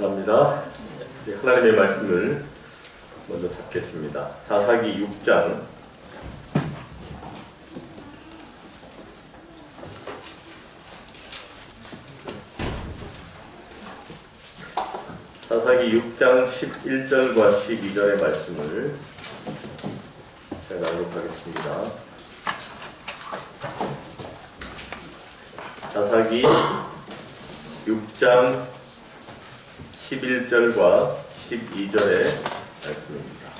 감사합니다. 하나님의 말씀을 먼저 찾겠습니다. 사사기 6장 사사기 6장 11절과 12절의 말씀을 제가 나누도록 하겠습니다. 사사기 6장 11절과 12절의 말씀입니다.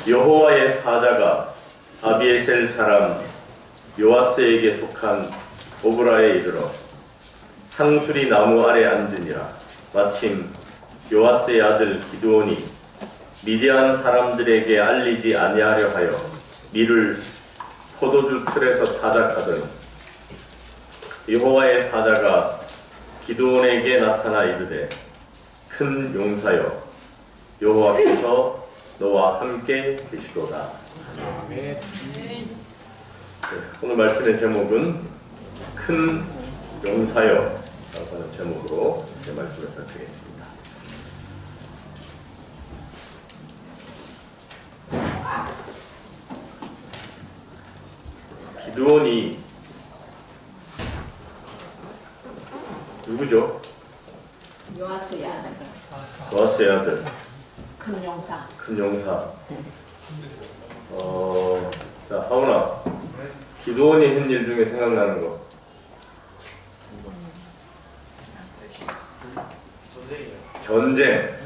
여호와의 사자가 아비에셀 사람 요아스에게 속한 오브라에 이르러 상수리 나무 아래 앉으니라. 마침 요아스의 아들 기드온이 미디안 사람들에게 알리지 아니하려 하여 밀을 포도주 틀에서 타작하더니 여호와의 사자가 기드온에게 나타나 이르되 큰 용사여 여호와께서 너와 함께 계시도다. 네, 오늘 말씀의 제목은 큰 용사여 라고 하는 제목으로 제 말씀을 살피겠습니다. 기드온이 누구죠? 요아스의 아들. 요아스의 아들. 큰 용사. 큰 용사. 자, 하훈아. 기드온이 한 일 중에 생각나는 거. 전쟁.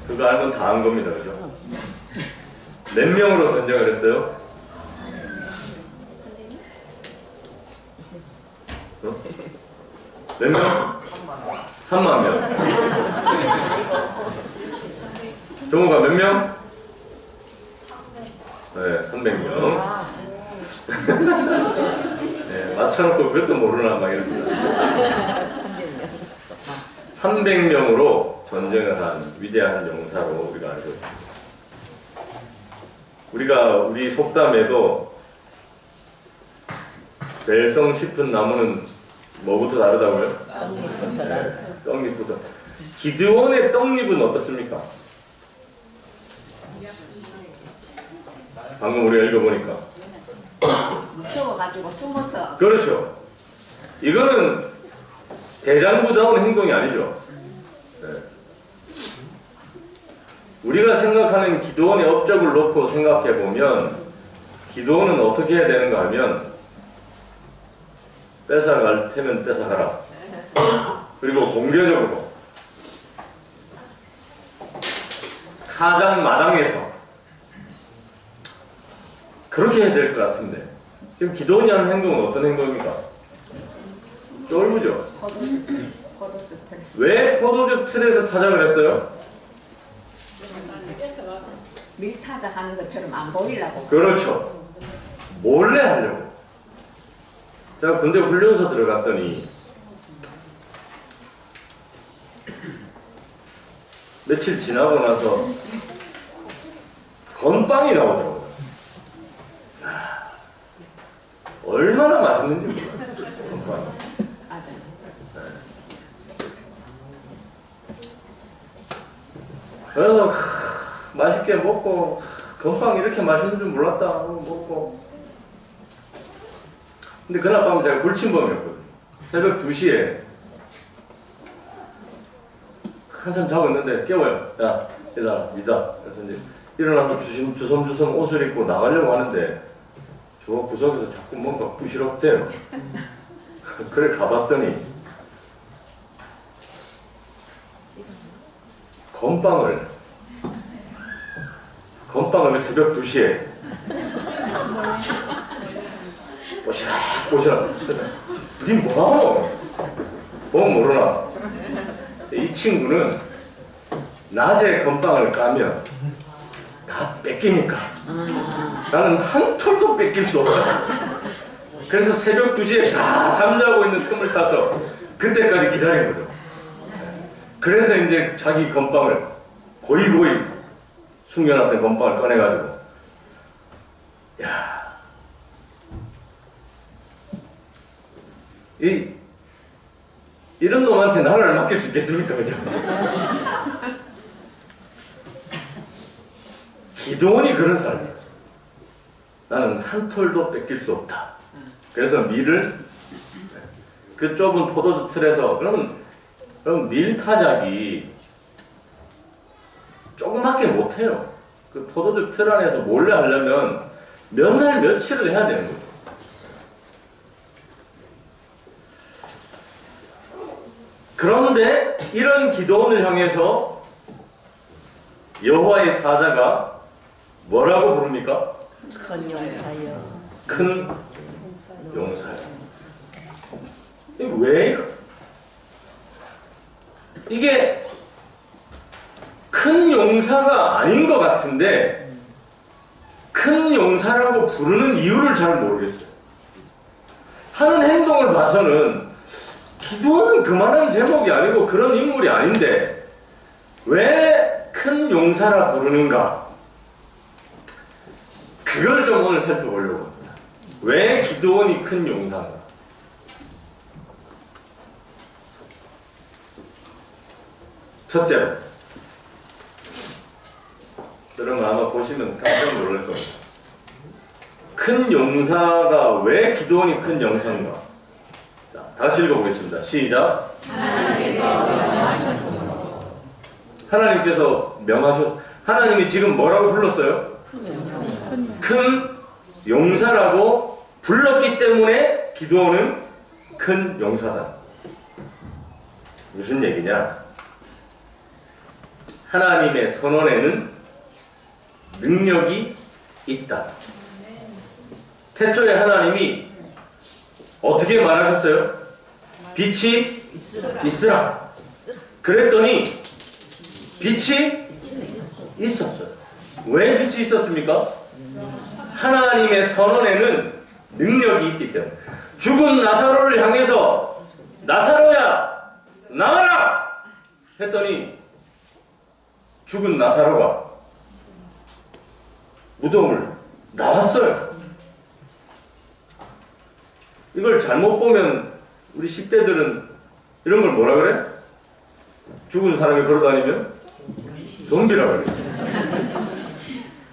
그거 알면 다 한 겁니다. 그죠? 몇 명으로 전쟁을 했어요? 몇 명? 3만 명. 정우가 몇 명? 네, 300명. 네, 맞춰놓고 그것도 모르나 막 이럽니다. 300명으로 전쟁을 한 위대한 용사로 우리가 알고 있습니다. 우리 속담에도 벨성 싶은 나무는 뭐부터 다르다고요? 떡잎부터. 네, 떡잎부터. 기드온의 떡잎은 어떻습니까? 방금 우리가 읽어보니까 무서워가지고 숨어서. 그렇죠. 이거는 대장부다운 행동이 아니죠. 네. 우리가 생각하는 기드온의 업적을 놓고 생각해보면 기드온은 어떻게 해야 되는가 하면 뺏어갈 테면 뺏어가라. 그리고 공개적으로 가장 마당에서 그렇게 해야 될 것 같은데 지금 기드온이 하는 행동은 어떤 행동입니까? 쫄부죠. 왜 포도주 틀에서 타작을 했어요? 밀타작하는 것처럼 안 보이려고. 그렇죠. 몰래 하려고. 제가 군대 훈련소 들어갔더니 며칠 지나고 나서 건빵이 나오더라고요. 얼마나 맛있는지 몰라요. 건빵이. 그래서 맛있게 먹고 건빵 이렇게 맛있는 줄 몰랐다 하고 먹고. 근데 그날 밤 제가 불침범이었거든요. 새벽 2시에 한참 자고 있는데 깨워요. 야, 얘들아, 니다. 그래서 이제 일어나서 주섬주섬 옷을 입고 나가려고 하는데 저 구석에서 자꾸 뭔가 부시럽대요. 그래 가봤더니 건빵을 새벽 2시에 보시라. 니 뭐하노? 모르나? 이 친구는 낮에 건빵을 까면 다 뺏기니까 나는 한 톨도 뺏길 수 없어. 그래서 새벽 2시에 다 잠자고 있는 틈을 타서 그때까지 기다린 거죠. 그래서 이제 자기 건빵을 고이고이 숨겨놨던 건빵을 꺼내가지고 야, 이런 놈한테 나라를 맡길 수 있겠습니까? 그죠? 기드온이 그런 사람이었어. 나는 한 톨도 뺏길 수 없다. 그래서 밀을 그 좁은 포도주 틀에서 그럼 밀 타작이 조그맣게 못해요. 그 포도주 틀 안에서 몰래 하려면 몇 날 며칠을 해야 되는 거죠. 그런데 이런 기도원을 향해서 여호와의 사자가 뭐라고 부릅니까? 큰 용사여. 큰 용사요. 이게 왜 이래? 이게 큰 용사가 아닌 것 같은데 큰 용사라고 부르는 이유를 잘 모르겠어요. 하는 행동을 봐서는 기도는 그만한 제목이 아니고 그런 인물이 아닌데 왜 큰 용사라 부르는가? 그걸 좀 오늘 살펴보려고 합니다. 왜 기드온이 큰 용사인가? 첫째로, 여러분 아마 보시면 깜짝 놀랄 겁니다. 큰 용사가 왜 기드온이 큰 용사인가? 자, 다시 읽어보겠습니다. 시작. 하나님께서 명하셨. 하나님이 지금 뭐라고 불렀어요? 큰 용사라고 불렀기 때문에 기드온은 큰 용사다. 무슨 얘기냐? 하나님의 선언에는 능력이 있다. 태초에 하나님이 어떻게 말하셨어요? 빛이 있으라. 그랬더니 빛이 있었어요. 왜 빛이 있었습니까? 하나님의 선언에는 능력이 있기 때문에. 죽은 나사로를 향해서 나사로야 나가라 했더니 죽은 나사로가 무덤을 나왔어요. 이걸 잘못 보면 우리 10대들은 이런 걸 뭐라 그래? 죽은 사람이 걸어다니면 좀비라고 그래.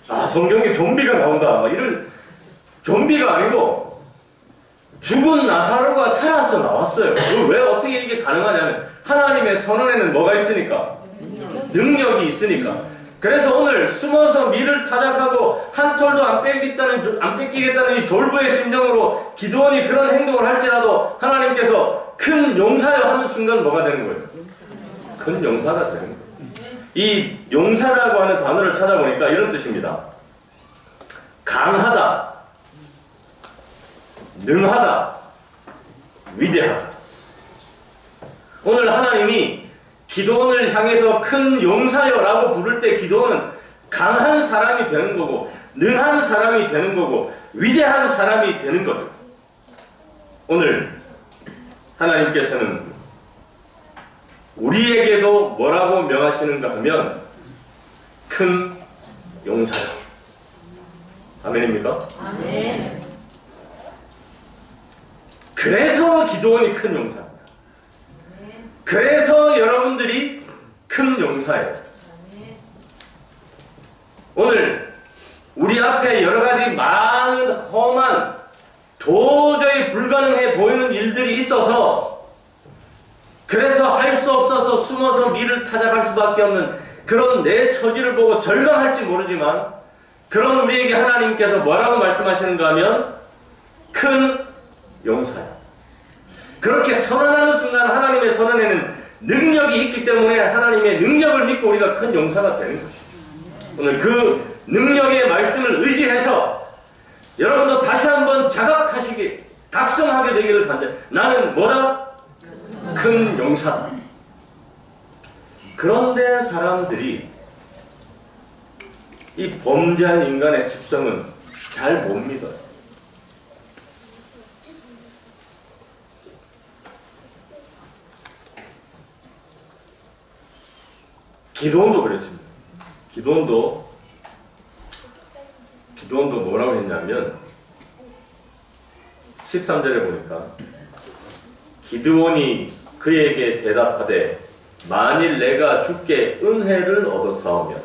아, 성경에 좀비가 나온다. 이런 좀비가 아니고 죽은 나사로가 살아서 나왔어요. 왜 어떻게 이게 가능하냐면 하나님의 선언에는 뭐가 있으니까? 능력이 있으니까. 그래서 오늘 숨어서 밀을 타작하고 한 톨도 안 뺏기겠다는 이 졸부의 심정으로 기드온이 그런 행동을 할지라도 하나님께서 큰 용사여 하는 순간 뭐가 되는 거예요? 큰 용사가 되는 거예요. 이 용사라고 하는 단어를 찾아보니까 이런 뜻입니다. 강하다, 능하다, 위대하다. 오늘 하나님이 기드온을 향해서 큰 용사여라고 부를 때 기드온은 강한 사람이 되는 거고 능한 사람이 되는 거고 위대한 사람이 되는 거죠. 오늘 하나님께서는 우리에게도 뭐라고 명하시는가 하면 큰 용사요. 아멘입니까? 아멘. 그래서 기드온이 큰 용사입니다. 그래서 여러분들이 큰 용사예요. 오늘 우리 앞에 여러 가지 많은 험한 도저히 불가능해 보이는 일들이 있어서 그래서 할 수 없어서 숨어서 밀을 타작할 수밖에 없는 그런 내 처지를 보고 절망할지 모르지만 그런 우리에게 하나님께서 뭐라고 말씀하시는가 하면 큰 용사예요. 그렇게 선언하는 순간 하나님의 선언에는 능력이 있기 때문에 하나님의 능력을 믿고 우리가 큰 용사가 되는 것이죠. 오늘 그 능력의 말씀을 의지해서 여러분도 다시 한번 자각하시기, 각성하게 되기를 바랍니다. 나는 뭐다? 큰 용사다. 그런데 사람들이 이 범죄한 인간의 습성은 잘 못 믿어요. 기드온도 그랬습니다. 기드온도 뭐라고 했냐면 13절에 보니까 기드온이 그에게 대답하되 만일 내가 주께 은혜를 얻었사오면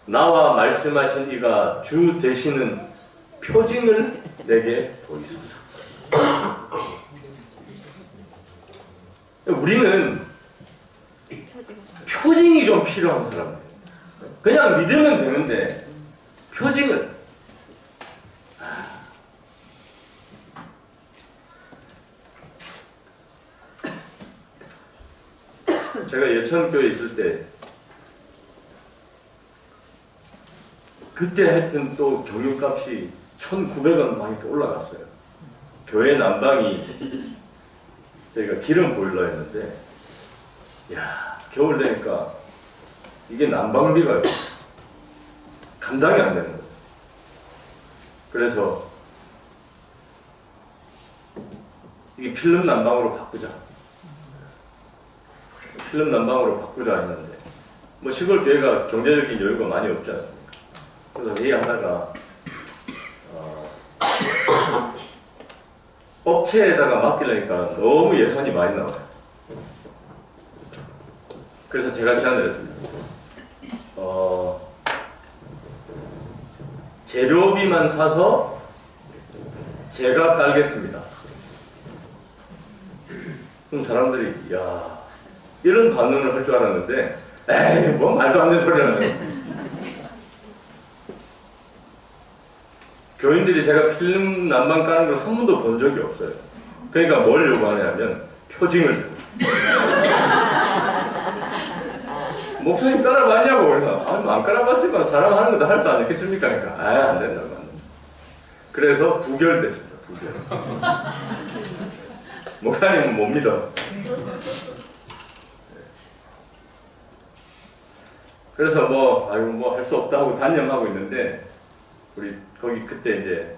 나와 말씀하신 이가 주 되시는 표징을 내게 보이소서. 우리는 표징이 좀 필요한 사람이에요. 그냥 믿으면 되는데 표징을 제가 예천교에 있을 때 그때 하여튼 또 경유값이 1,900원 막 이렇게 올라갔어요. 교회 난방이 저희가 기름 보일러였는데 야 겨울 되니까 이게 난방비가 감당이 안 되는 거예요. 그래서 이게 필름 난방으로 바꾸자. 필름 난방으로 바꾸자 했는데 뭐 시골 교회가 경제적인 여유가 많이 없지 않습니까? 그래서 회의하다가 업체에다가 맡기려니까 너무 예산이 많이 나와요. 그래서 제가 제안을 했습니다. 재료비만 사서 제가 깔겠습니다. 그럼 사람들이 야 이런 반응을 할 줄 알았는데 에이 뭐 말도 안 되는 소리를 하네요. 교인들이 제가 필름 난방 까는 걸 한 번도 본 적이 없어요. 그러니까 뭘 요구하냐면 표징을. 목사님 깔아봤냐고. 그래서 아니 안 깔아봤지만 사람 하는 것도 할 수 않겠습니까? 그러니까 안 된다고 합니다. 그래서 부결됐습니다. 부결. 목사님은 못 믿어. 그래서 뭐 아이고 뭐 할 수 없다고 단념하고 있는데 우리 거기 그때 이제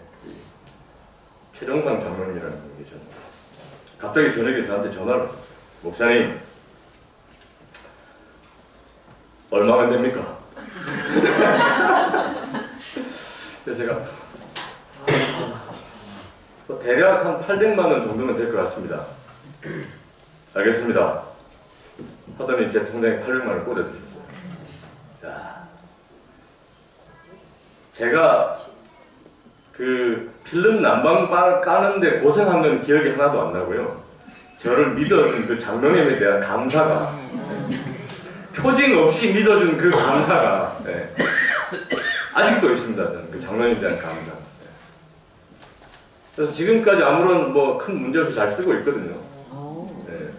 최정상 장로님이라는 분이 계셨는데 갑자기 저녁에 저한테 전화를 했어요. 목사님 얼마면 됩니까? 그래서 제가 대략 한 800만 원 정도면 될 것 같습니다. 알겠습니다. 하더니 제 통장에 800만 원을 꽂아주셨어요. 자, 제가 그 필름 난방 까는데 고생한 건 기억이 하나도 안 나고요. 저를 믿어준 그 장로님에 대한 감사가 표징 없이 믿어준 그 감사가 네. 아직도 있습니다. 저는 그 장로님에 대한 감사. 네. 그래서 지금까지 아무런 뭐 큰 문제 없이 잘 쓰고 있거든요. 네.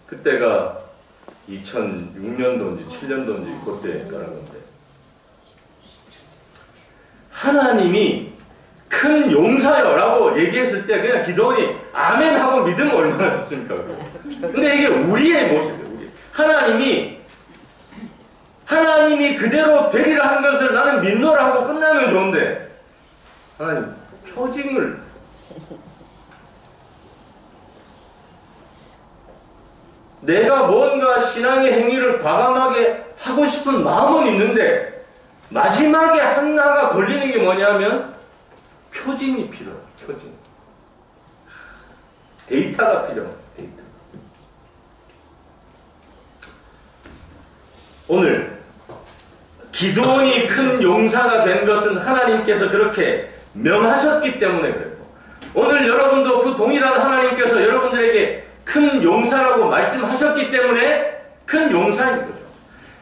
그때가 2006년도인지 7년도인지 그때 까는 건데 하나님이 큰 용사여 라고 얘기했을 때 그냥 기도원이 아멘 하고 믿으면 얼마나 좋습니까? 근데 이게 우리의 모습이에요. 하나님이 그대로 되리라 한 것을 나는 믿노라 하고 끝나면 좋은데 하나님 표징을 내가 뭔가 신앙의 행위를 과감하게 하고 싶은 마음은 있는데 마지막에 하나가 걸리는 게 뭐냐면 표징이 필요해요. 표징. 데이터가 필요해요. 데이터. 오늘 기도원이 큰 용사가 된 것은 하나님께서 그렇게 명하셨기 때문에 그래요. 오늘 여러분도 그 동일한 하나님께서 여러분들에게 큰 용사라고 말씀하셨기 때문에 큰 용사인 거죠.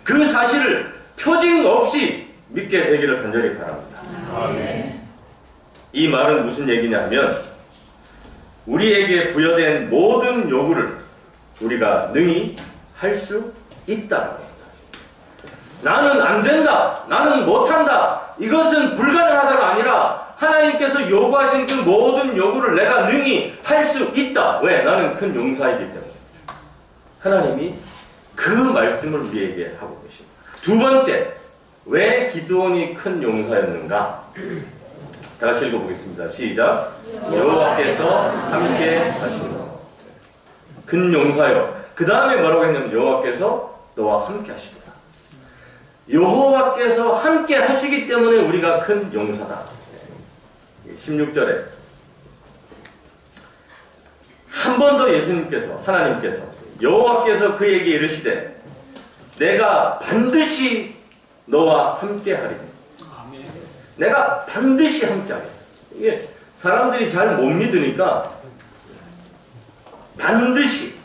그 사실을 표징 없이 믿게 되기를 간절히 바랍니다. 아멘. 이 말은 무슨 얘기냐면 우리에게 부여된 모든 요구를 우리가 능히 할 수 있다라고 합니다. 나는 안 된다, 나는 못한다, 이것은 불가능하다가 아니라 하나님께서 요구하신 그 모든 요구를 내가 능히 할 수 있다. 왜? 나는 큰 용사이기 때문에. 하나님이 그 말씀을 우리에게 하고 계십니다. 두 번째, 왜 기드온이 큰 용사였는가? 다 같이 읽어보겠습니다. 시작. 여호와께서 함께 하시노라. 큰 용사여. 그 다음에 뭐라고 했냐면 여호와께서 너와 함께 하시노라. 여호와께서 함께 하시기 때문에 우리가 큰 용사다. 16절에 한 번 더 예수님께서 하나님께서 여호와께서 그에게 이르시되 내가 반드시 너와 함께하리니. 내가 반드시 함께하리니. 이게 사람들이 잘 못 믿으니까 반드시.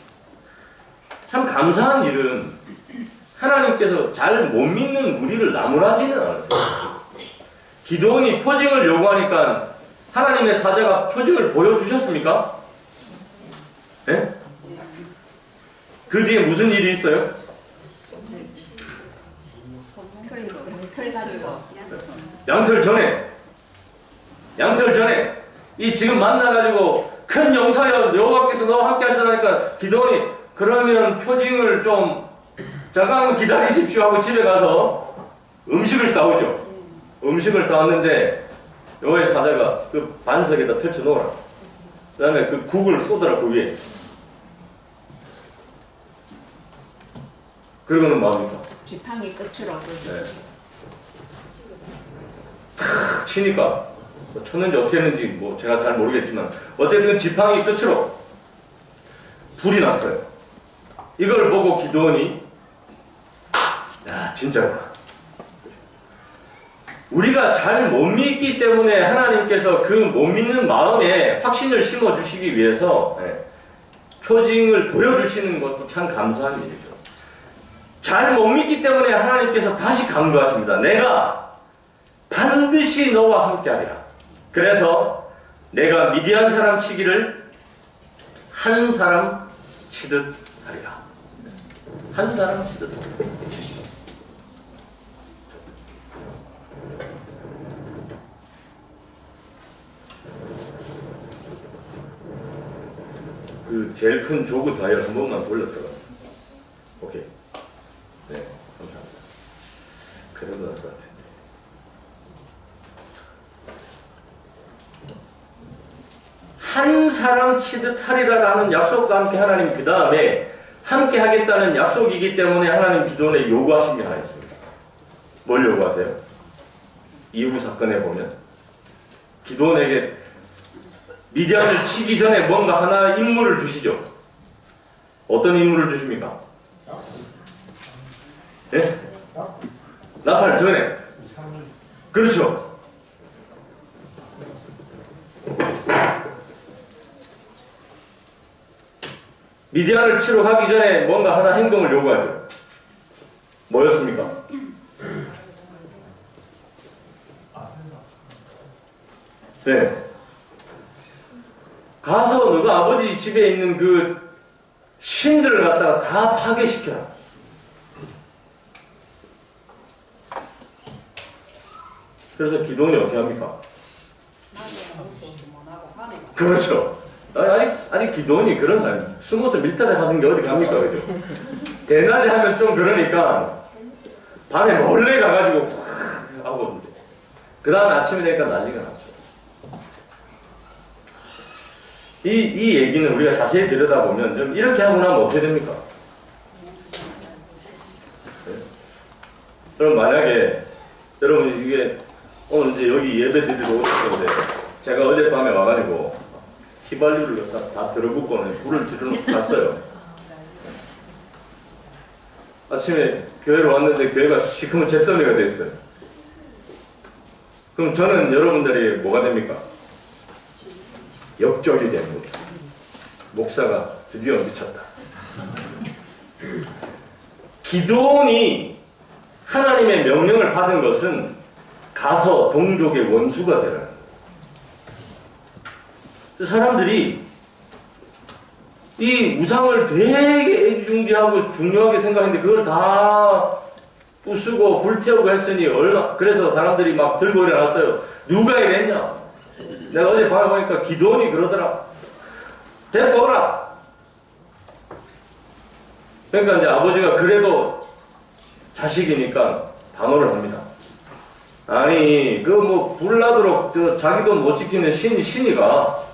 참 감사한 일은 하나님께서 잘 못 믿는 우리를 나무라지는 않으세요. 기도원이 표징을 요구하니까 하나님의 사자가 표징을 보여주셨습니까? 네? 그 뒤에 무슨 일이 있어요? 털 가지고 양털 전에 이 지금 만나가지고 큰 용사여 여호와께서 너와 함께 하시다니까 기도원이 그러면 표징을 좀 잠깐 기다리십시오 하고 집에 가서 음식을 싸우죠. 음식을 싸웠는데 여호와의 사자가 그 반석에다 펼쳐놓으라. 그 다음에 그 국을 쏟으라 그 위에. 그러고는 뭐합니까? 지팡이 끝으로 네. 탁 치니까 뭐 쳤는지 어떻게 했는지 뭐 제가 잘 모르겠지만 어쨌든 지팡이 끝으로 불이 났어요. 이걸 보고 기도원이 야 진짜구나. 우리가 잘 못 믿기 때문에 하나님께서 그 못 믿는 마음에 확신을 심어주시기 위해서 표징을 보여주시는 것도 참 감사한 일이죠. 잘 못 믿기 때문에 하나님께서 다시 강조하십니다. 내가 반드시 너와 함께하리라. 그래서 내가 미디안 사람 치기를 한 사람 치듯 하리라. 한 사람 치듯 하리라. 그 제일 큰 조그 다이얼 한 번만 돌렸다가 오케이. 네, 감사합니다. 그래도 될 것 같은데. 한 사람 치듯 하리라라는 약속과 함께 하나님 그 다음에 함께 하겠다는 약속이기 때문에 하나님 기도원에 요구하신 게 하나 있습니다. 뭘 요구하세요? 이후 사건에 보면 기도원에게 미디안을 치기 전에 뭔가 하나 임무를 주시죠. 어떤 임무를 주십니까? 예? 나팔 전에. 그렇죠. 미디안을 치러 가기 전에 뭔가 하나 행동을 요구하죠. 뭐였습니까? 네. 가서 너가 아버지 집에 있는 그 신들을 갖다가 다 파괴시켜라. 그래서 기도원이 어떻게 합니까? 그렇죠. 아니 기도원이 그런 사람이 숨어서 밀타를 하는 게 어디 갑니까? 그죠? 대낮에 하면 좀 그러니까 밤에 몰래 가가지고 확 하고 그 다음에 아침에 되니까 난리가 났죠. 이 얘기는 우리가 자세히 들여다보면 좀 이렇게 하고 나면 어떻게 됩니까? 네? 그럼 만약에 여러분 이게 오늘 이제 여기 예배 드리러 오실 건데 제가 어젯밤에 와가지고 휘발유를 다 들어붓고는 불을 지르러 갔어요. 아침에 교회로 왔는데 교회가 시커먼 잿더미가 됐어요. 그럼 저는 여러분들이 뭐가 됩니까? 역적이 되는 거죠. 목사가 드디어 미쳤다. 기도원이 하나님의 명령을 받은 것은 가서 동족의 원수가 되라는 거예요. 사람들이 이 우상을 되게 애지중지하고 중요하게 생각했는데 그걸 다 부수고 불태우고 했으니 그래서 사람들이 막 들고 일어났어요. 누가 이랬냐? 내가 어제 밤에 보니까 기도원이 그러더라. 데리고 오라. 그러니까 이제 아버지가 그래도 자식이니까 방어를 합니다. 아니 그 뭐 불나도록 자기도 못 지키는 신이가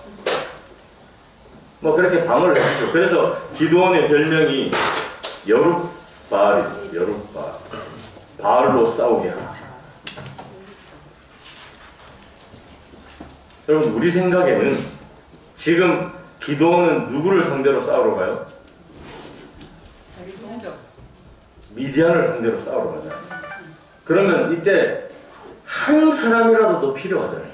뭐 그렇게 방어를 했죠. 그래서 기도원의 별명이 여룻바알이죠. 여룻바알. 바알로 싸우게 하라. 여러분 우리 생각에는 지금 기도원은 누구를 상대로 싸우러 가요? 미디안을 상대로 싸우러 가잖아요. 그러면 이때 한 사람이라도 더 필요하잖아요.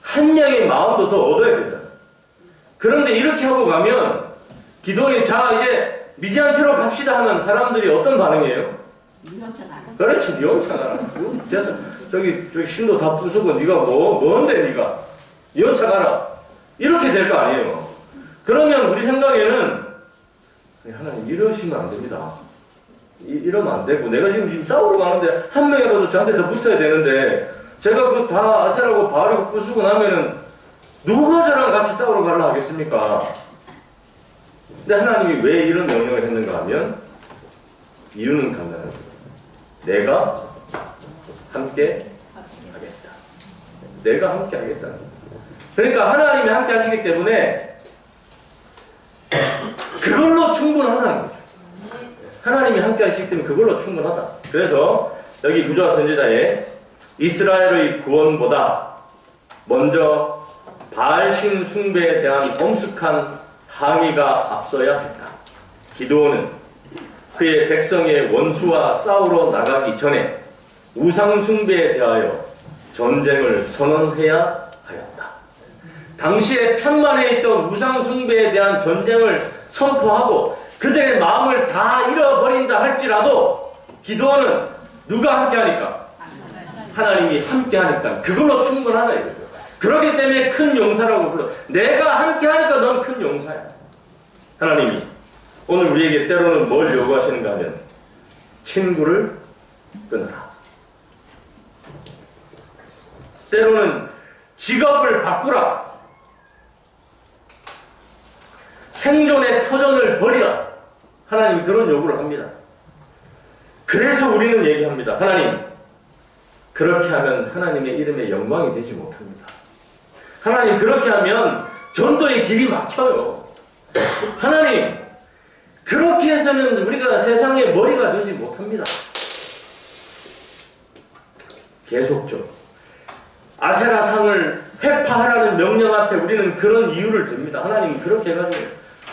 한 명의 마음도 더 얻어야 되잖아요. 그런데 이렇게 하고 가면 기도원이 자 이제 미디안처럼 갑시다 하면 사람들이 어떤 반응이에요? 그렇지, 니 혼자 가라. 저기 신도 다 부수고 네가 뭔데 네가? 니 혼자 가라. 이렇게 될 거 아니에요. 그러면 우리 생각에는 하나님 이러시면 안 됩니다. 이러면 안 되고 내가 지금 싸우러 가는데 한 명이라도 저한테 더 붙어야 되는데 제가 그 다 아세라고 바르고 부수고 나면은 누가 저랑 같이 싸우러 가려 하겠습니까? 근데 하나님이 왜 이런 명령을 했는가 하면 이유는 간단합니다. 내가 함께 하겠다. 내가 함께 하겠다. 그러니까 하나님이 함께 하시기 때문에 그걸로 충분하다는 거죠. 하나님이 함께 하시기 때문에 그걸로 충분하다. 그래서 여기 구조와 선지자의 이스라엘의 구원보다 먼저 바알신 숭배에 대한 엄숙한 항의가 앞서야 했다. 기드온은 그의 백성의 원수와 싸우러 나가기 전에 우상 숭배에 대하여 전쟁을 선언해야 하였다. 당시에 편만에 있던 우상 숭배에 대한 전쟁을 선포하고 그들의 마음을 다 잃어버린다 할지라도 기드온은 누가 함께하니까? 하나님이 함께하니까 그걸로 충분하다 이거죠. 그렇기 때문에 큰 용사라고 불러. 내가 함께하니까 넌 큰 용사야. 하나님이 오늘 우리에게 때로는 뭘 요구하시는가 하면 친구를 끊어라. 때로는 직업을 바꾸라. 생존의 터전을 버리라. 하나님이 그런 요구를 합니다. 그래서 우리는 얘기합니다. 하나님, 그렇게 하면 하나님의 이름에 영광이 되지 못합니다. 하나님, 그렇게 하면 전도의 길이 막혀요. 하나님, 그렇게 해서는 우리가 세상의 머리가 되지 못합니다. 계속적으로 아세라상을 회파하라는 명령 앞에 우리는 그런 이유를 듭니다. 하나님 그렇게 해가지고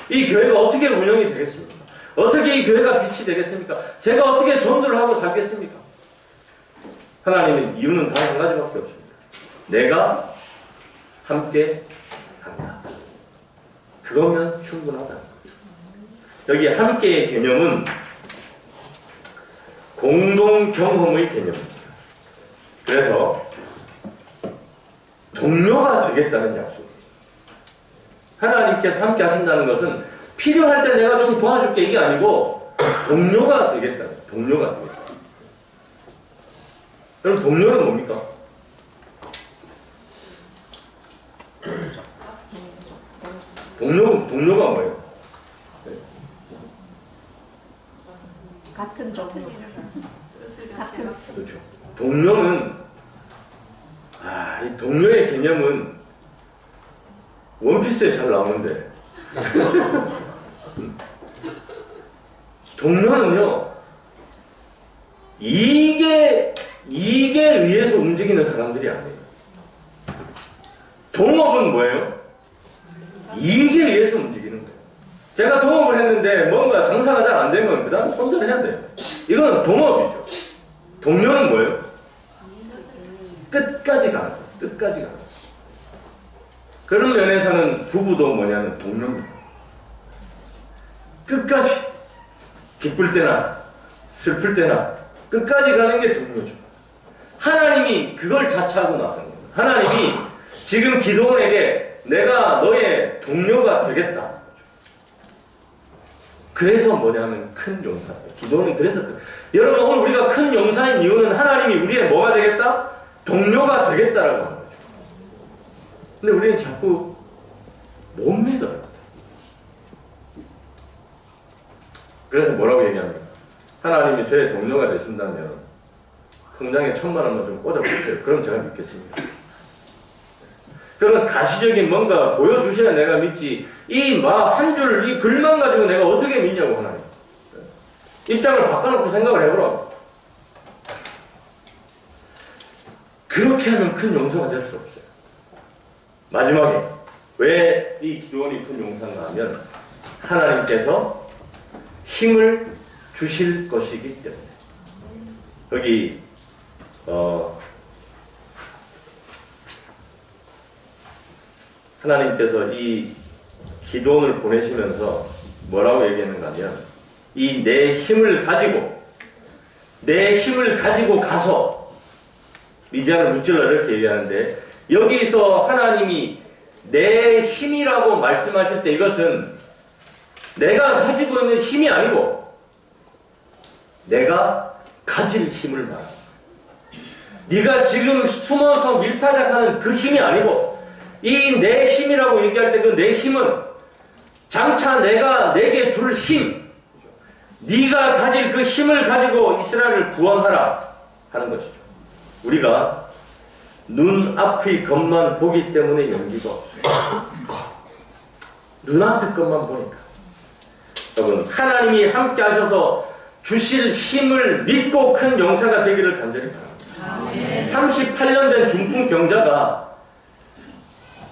이 교회가 어떻게 운영이 되겠습니까? 어떻게 이 교회가 빛이 되겠습니까? 제가 어떻게 전도를 하고 살겠습니까? 하나님의 이유는 단 한 가지밖에 없습니다. 내가 함께 한다. 그거면 충분하다. 여기 함께의 개념은 공동 경험의 개념입니다. 그래서 동료가 되겠다는 약속이에요. 하나님께서 함께 하신다는 것은 필요할 때 내가 좀 도와줄게 이게 아니고 동료가 되겠다. 동료가 되겠다. 그럼 동료는 뭡니까? 동료가 뭐예요? 같은 종류. 같은 그렇죠. 동료는 이 동료의 개념은 원피스에 잘 나오는데 동료는요 이익에 의해서 움직이는 사람들이 아니에요. 동업은 뭐예요? 이익에 의해서 움직이는 거예요. 제가 동업을 했는데 뭔가 장사가 잘 안 되면 그 다음 손절을 해야 돼요. 이건 동업이죠. 동료는 뭐예요? 끝까지 가는 거예요. 끝까지 가는 거예요. 그런 면에서는 부부도 뭐냐면 동료입니다. 끝까지 기쁠 때나 슬플 때나 끝까지 가는 게 동료죠. 하나님이 그걸 자처하고 나선 겁니다. 하나님이 지금 기드온에게 내가 너의 동료가 되겠다. 그래서 뭐냐면 큰 용사예요. 기도는 그래서 여러분 오늘 우리가 큰 용사인 이유는 하나님이 우리의 뭐가 되겠다? 동료가 되겠다라고 하는 거죠. 근데 우리는 자꾸 못 믿어요. 그래서 뭐라고 얘기합니까? 하나님이 저의 동료가 되신다면 통장에 1,000,000원만 좀 꽂아보세요. 그럼 제가 믿겠습니다. 그러면 가시적인 뭔가 보여주셔야 내가 믿지. 이 한 줄 이 글만 가지고 내가 어떻게 믿냐고 하나님. 입장을 바꿔놓고 생각을 해보라고. 그렇게 하면 큰 용사가 될 수 없어요. 마지막에 왜 이 기도원이 큰 용사인가 하면 하나님께서 힘을 주실 것이기 때문에. 여기 하나님께서 이 기도원을 보내시면서 뭐라고 얘기했는가 하면 이 내 힘을 가지고 가서 미디안을 무찔러 이렇게 얘기하는데, 여기서 하나님이 내 힘이라고 말씀하실 때 이것은 내가 가지고 있는 힘이 아니고 내가 가질 힘을 말합니다. 네가 지금 숨어서 밀타작하는 그 힘이 아니고 이 내 힘이라고 얘기할 때 그 내 힘은 장차 내가 내게 줄 힘, 네가 가질 그 힘을 가지고 이스라엘을 구원하라 하는 것이죠. 우리가 눈앞의 것만 보기 때문에 용기가 없어요. 눈앞의 것만 보니까. 여러분, 하나님이 함께 하셔서 주실 힘을 믿고 큰 용사가 되기를 간절히 바랍니다. 38년 된 중풍병자가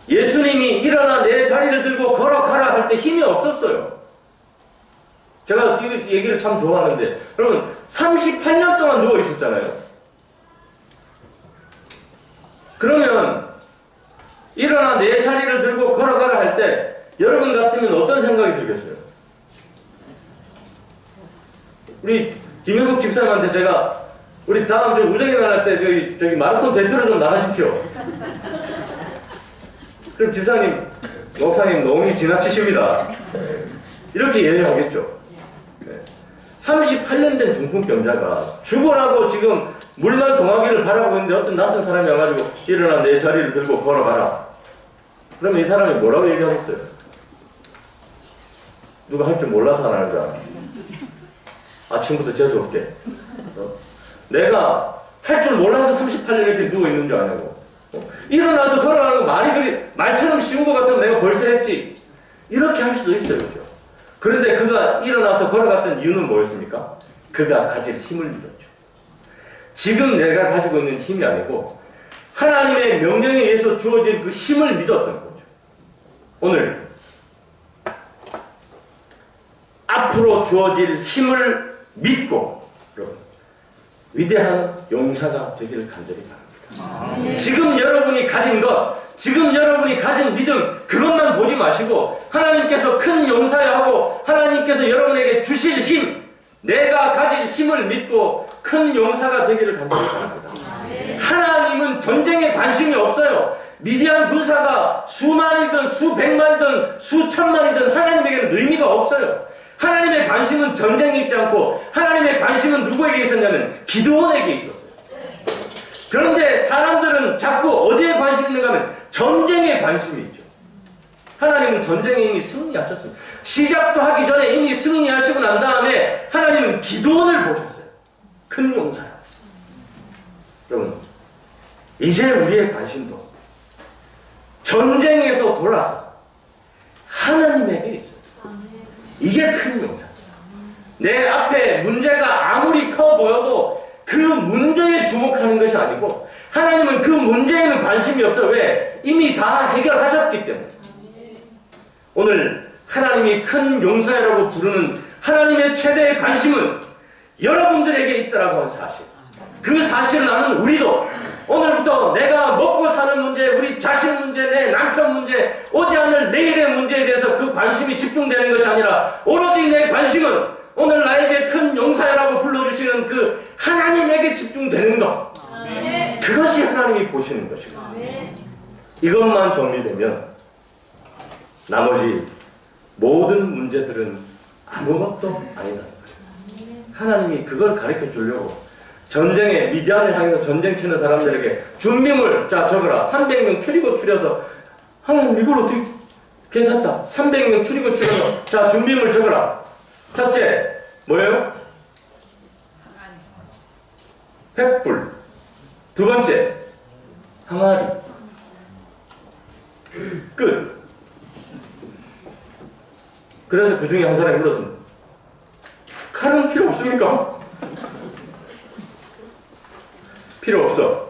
예수님이 일어나 내 자리를 들고 걸어가라 할 때 힘이 없었어요. 제가 이 얘기를 참 좋아하는데, 여러분 38년 동안 누워 있었잖아요. 그러면 일어나 내 자리를 들고 걸어가라 할 때 여러분 같으면 어떤 생각이 들겠어요? 우리 김윤석 집사님한테 제가 우리 다음 주 우정이 나갈 때 저기 마라톤 대표로 좀 나가십시오. 그럼 집사님, 목사님 너무 지나치십니다. 이렇게 얘기하겠죠. 38년 된 중풍병자가 죽어라고 지금 물만 동하기를 바라고 있는데 어떤 낯선 사람이 와가지고 일어나 내 자리를 들고 걸어가라. 그러면 이 사람이 뭐라고 얘기하겠어요? 누가 할 줄 몰라서 안 하는 줄 알아. 아침부터 재수없게. 내가 할 줄 몰라서 38년 이렇게 누워있는 줄 아냐고. 일어나서 걸어가는 거 말처럼 쉬운 것 같으면 내가 벌써 했지. 이렇게 할 수도 있어요. 그죠? 그런데 그가 일어나서 걸어갔던 이유는 뭐였습니까? 그가 가질 힘을 믿었죠. 지금 내가 가지고 있는 힘이 아니고 하나님의 명령에 의해서 주어진 그 힘을 믿었던 거죠. 오늘 앞으로 주어질 힘을 믿고 위대한 용사가 되기를 간절히 바랍니다. 지금 여러분이 가진 것, 지금 여러분이 가진 믿음, 그것만 보지 마시고 하나님께서 큰 용사야 하고 하나님께서 여러분에게 주실 힘, 내가 가질 힘을 믿고 큰 용사가 되기를 간절히 바랍니다. 하나님은 전쟁에 관심이 없어요. 미디안 군사가 수만이든 수백만이든 수천만이든 하나님에게는 의미가 없어요. 하나님의 관심은 전쟁에 있지 않고 하나님의 관심은 누구에게 있었냐면 기드온에게 있었어요. 그런데 사람들은 자꾸 어디에 관심이 있는가 하면 전쟁에 관심이 있죠. 하나님은 전쟁에 이미 승리하셨습니다. 시작도 하기 전에 이미 승리하시고 난 다음에 하나님은 기드온을 보셨어요. 큰 용사요. 여러분, 이제 우리의 관심도 전쟁에서 돌아서 하나님에게 있어요. 이게 큰 용사. 내 앞에 문제가 아무리 커 보여도 그 문제에 주목하는 것이 아니고 하나님은 그 문제에는 관심이 없어요. 왜? 이미 다 해결하셨기 때문에. 오늘 하나님이 큰 용사라고 부르는 하나님의 최대의 관심은 여러분들에게 있더라고 하는 사실. 그 사실을 아는 우리도 오늘부터 내가 먹고 사는 문제, 우리 자식 문제, 내 남편 문제, 오지 않을 내일의 문제에 대해서 그 관심이 집중되는 것이 아니라 오로지 내 관심은 오늘 나에게 큰 용사라고 불러주시는 그 하나님에게 집중되는 것. 그것이 하나님이 보시는 것입니다. 이것만 정리되면 나머지 모든 문제들은 아무것도 아니다는 거예요. 하나님이 그걸 가르쳐 주려고 전쟁에 미디안을 향해서 전쟁 치는 사람들에게 준비물 자 적어라. 300명 추리고 추려서 하나님 이걸 어떻게 괜찮다. 300명 추리고 추려서 자 준비물 적어라. 첫째 뭐예요? 횃불. 두 번째 항아리. 끝. 그래서 그 중에 한 사람이 물었습니다. 칼은 필요 없습니까? 필요 없어.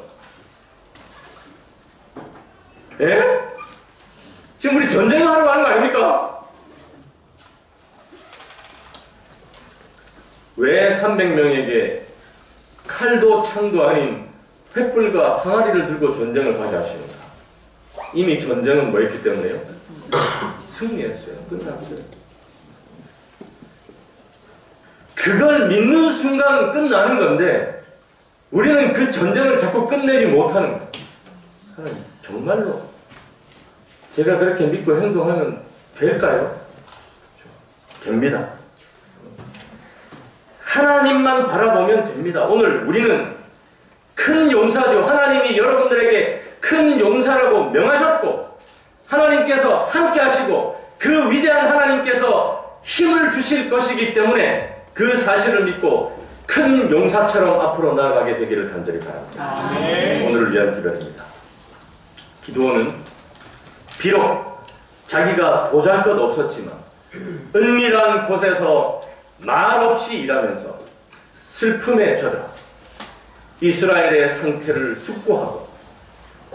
예? 지금 우리 전쟁을 하러 가는 거 아닙니까? 왜 300명에게 칼도 창도 아닌 횃불과 항아리를 들고 전쟁을 가게 하시는가? 이미 전쟁은 뭐였기 때문에요? 승리했어요. 끝났어요. 그걸 믿는 순간 끝나는 건데 우리는 그 전쟁을 자꾸 끝내지 못하는 거예요. 하나님, 정말로 제가 그렇게 믿고 행동하면 될까요? 됩니다. 하나님만 바라보면 됩니다. 오늘 우리는 큰 용사죠. 하나님이 여러분들에게 큰 용사라고 명하셨고 하나님께서 함께 하시고 그 위대한 하나님께서 힘을 주실 것이기 때문에 그 사실을 믿고 큰 용사처럼 앞으로 나아가게 되기를 간절히 바랍니다. 오늘을 위한 기도입니다. 기도는 비록 자기가 보잘것없었지만 은밀한 곳에서 말없이 일하면서 슬픔에 젖어 이스라엘의 상태를 숙고하고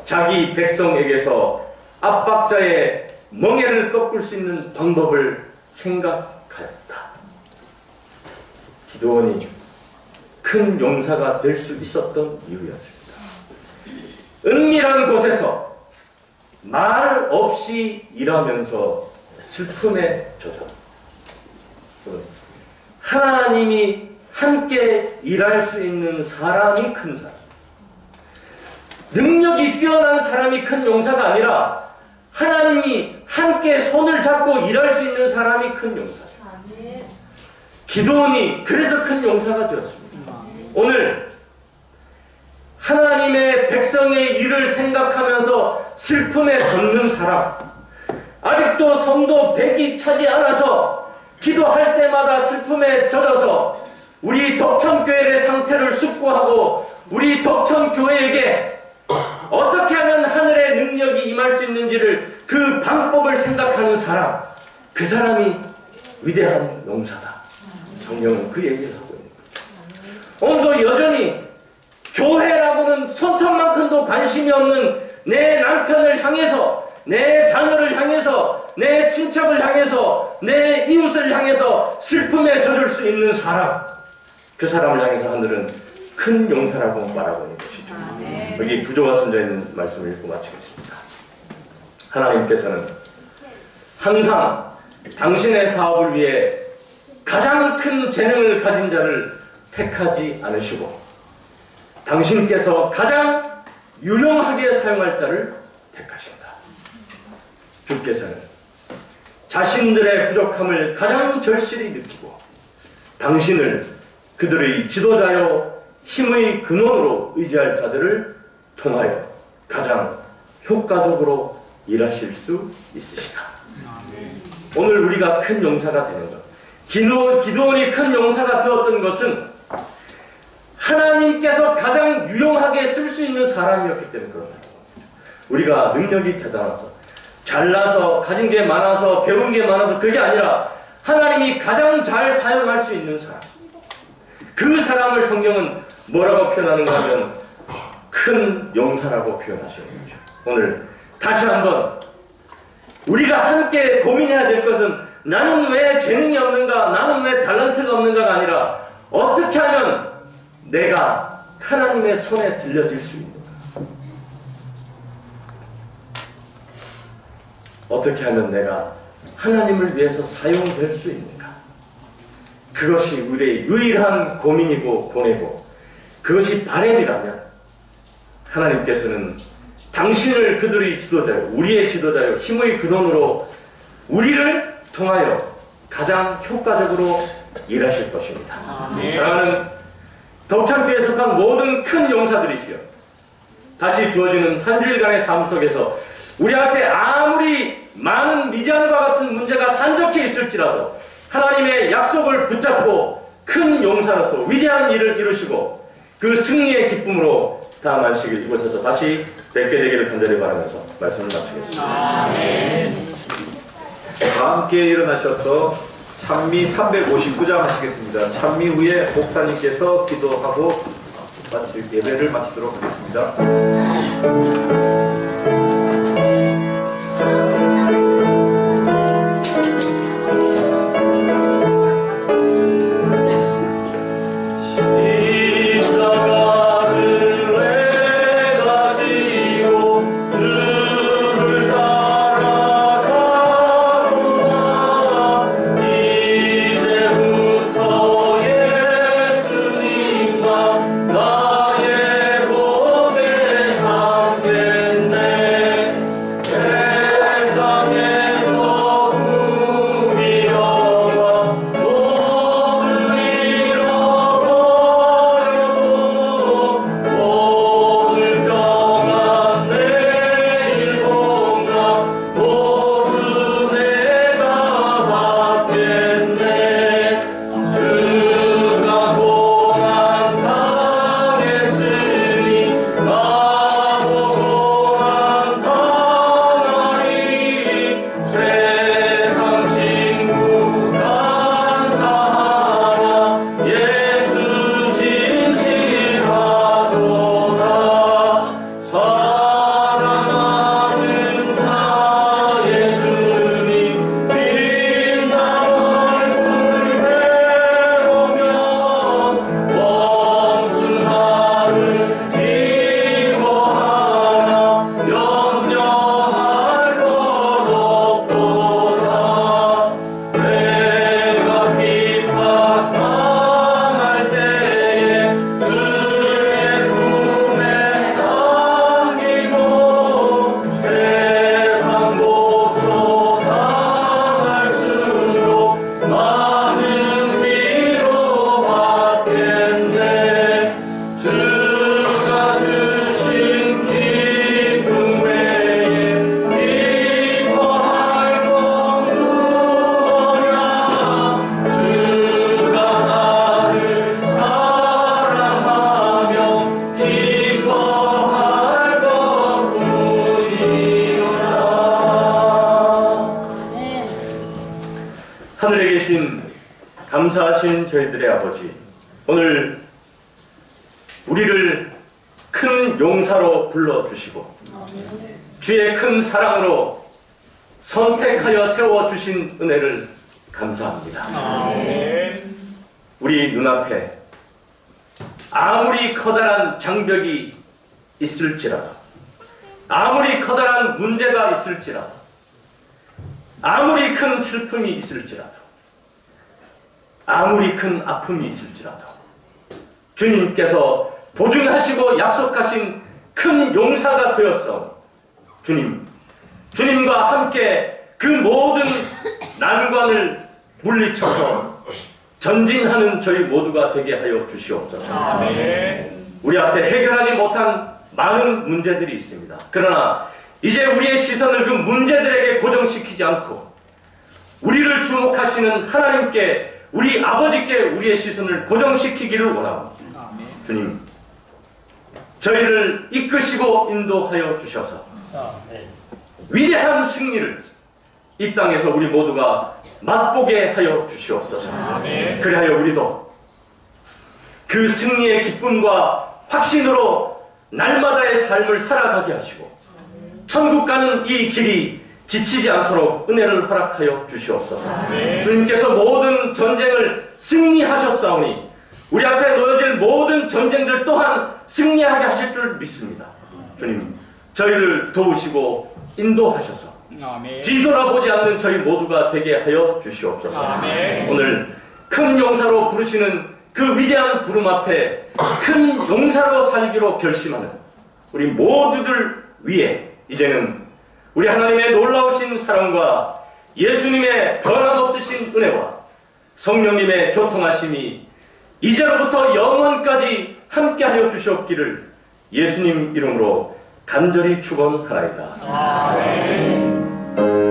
자기 백성에게서 압박자의 멍에를 꺾을 수 있는 방법을 생각하였다. 기도원이 큰 용사가 될 수 있었던 이유였습니다. 은밀한 곳에서 말 없이 일하면서 슬픔에 젖어 하나님이 함께 일할 수 있는 사람이 큰 사람, 능력이 뛰어난 사람이 큰 용사가 아니라 하나님이 함께 손을 잡고 일할 수 있는 사람이 큰 용사죠. 기도원이 그래서 큰 용사가 되었습니다. 오늘 하나님의 백성의 일을 생각하면서 슬픔에 젖는 사람, 아직도 성도 100이 차지 않아서 기도할 때마다 슬픔에 젖어서 우리 덕천교회의 상태를 숙고하고 우리 덕천교회에게 어떻게 하면 하늘의 능력이 임할 수 있는지를 그 방법을 생각하는 사람, 그 사람이 위대한 용사다. 성경은 그 얘기를 하고 있는 거죠. 오늘도 여전히 교회라고는 손톱만큼도 관심이 없는 내 남편을 향해서, 내 자녀를 향해서, 내 친척을 향해서, 내 이웃을 향해서 슬픔에 젖을 수 있는 사람, 그 사람을 향해서 하늘은 큰 용사라고 말하고 있는 것이죠. 여기 구조와 순자 있는 말씀을 읽고 마치겠습니다. 하나님께서는 항상 당신의 사업을 위해 가장 큰 재능을 가진 자를 택하지 않으시고 당신께서 가장 유용하게 사용할 자를 택하신다. 주께서는 자신들의 부족함을 가장 절실히 느끼고 당신을 그들의 지도자요 힘의 근원으로 의지할 자들을 통하여 가장 효과적으로 일하실 수 있으시다. 오늘 우리가 큰 용사가 되는 것, 기도원이 큰 용사가 되었던 것은 하나님께서 가장 유용하게 쓸 수 있는 사람이었기 때문에 그렇다. 우리가 능력이 대단해서 잘나서 가진 게 많아서 배운 게 많아서 그게 아니라 하나님이 가장 잘 사용할 수 있는 사람, 그 사람을 성경은 뭐라고 표현하는가 하면 큰 용사라고 표현하시는 거죠. 오늘 다시 한번 우리가 함께 고민해야 될 것은 나는 왜 재능이 없는가, 나는 왜 탤런트가 없는가가 아니라 어떻게 하면 내가 하나님의 손에 들려질 수 있는가, 어떻게 하면 내가 하나님을 위해서 사용될 수 있는가, 그것이 우리의 유일한 고민이고 고뇌고 그것이 바람이라면 하나님께서는 당신을 그들의 지도자요, 우리의 지도자요, 힘의 근원으로 우리를 통하여 가장 효과적으로 일하실 것입니다. 사랑하는 덕천교회에 속한 모든 큰 용사들이시여, 다시 주어지는 한 주일간의 삶 속에서 우리 앞에 아무리 많은 미디안과 같은 문제가 산적해 있을지라도 하나님의 약속을 붙잡고 큰 용사로서 위대한 일을 이루시고 그 승리의 기쁨으로 다음 안식일 이곳에서 다시 뵙게 되기를 간절히 바라면서 말씀을 마치겠습니다. 다 함께 일어나셔서 찬미 359장 하시겠습니다. 찬미 후에 목사님께서 기도하고 예배를 마치도록 하겠습니다. 하늘에 계신 감사하신 저희들의 아버지, 오늘 우리를 큰 용사로 불러주시고 주의 큰 사랑으로 선택하여 세워주신 은혜를 감사합니다. 우리 눈앞에 아무리 커다란 장벽이 있을지라도, 아무리 커다란 문제가 있을지라도, 아무리 큰 슬픔이 있을지라도, 아무리 큰 아픔이 있을지라도 주님께서 보증하시고 약속하신 큰 용사가 되었어. 주님과 함께 그 모든 난관을 물리쳐서 전진하는 저희 모두가 되게 하여 주시옵소서. 우리 앞에 해결하지 못한 많은 문제들이 있습니다. 그러나 이제 우리의 시선을 그 문제들에게 고정시키지 않고 우리를 주목하시는 하나님께, 우리 아버지께 우리의 시선을 고정시키기를 원합니다. 주님, 저희를 이끄시고 인도하여 주셔서 위대한 승리를 이 땅에서 우리 모두가 맛보게 하여 주시옵소서. 그리하여 우리도 그 승리의 기쁨과 확신으로 날마다의 삶을 살아가게 하시고 천국 가는 이 길이 지치지 않도록 은혜를 허락하여 주시옵소서. 주님께서 모든 전쟁을 승리하셨사오니 우리 앞에 놓여질 모든 전쟁들 또한 승리하게 하실 줄 믿습니다. 주님, 저희를 도우시고 인도하셔서 뒤돌아보지 않는 저희 모두가 되게 하여 주시옵소서. 오늘 큰 용사로 부르시는 그 위대한 부름 앞에 큰 용사로 살기로 결심하는 우리 모두들 위해 이제는 우리 하나님의 놀라우신 사랑과 예수님의 변함없으신 은혜와 성령님의 교통하심이 이제로부터 영원까지 함께하여 주시옵기를 예수님 이름으로 간절히 축원하나이다. 아멘.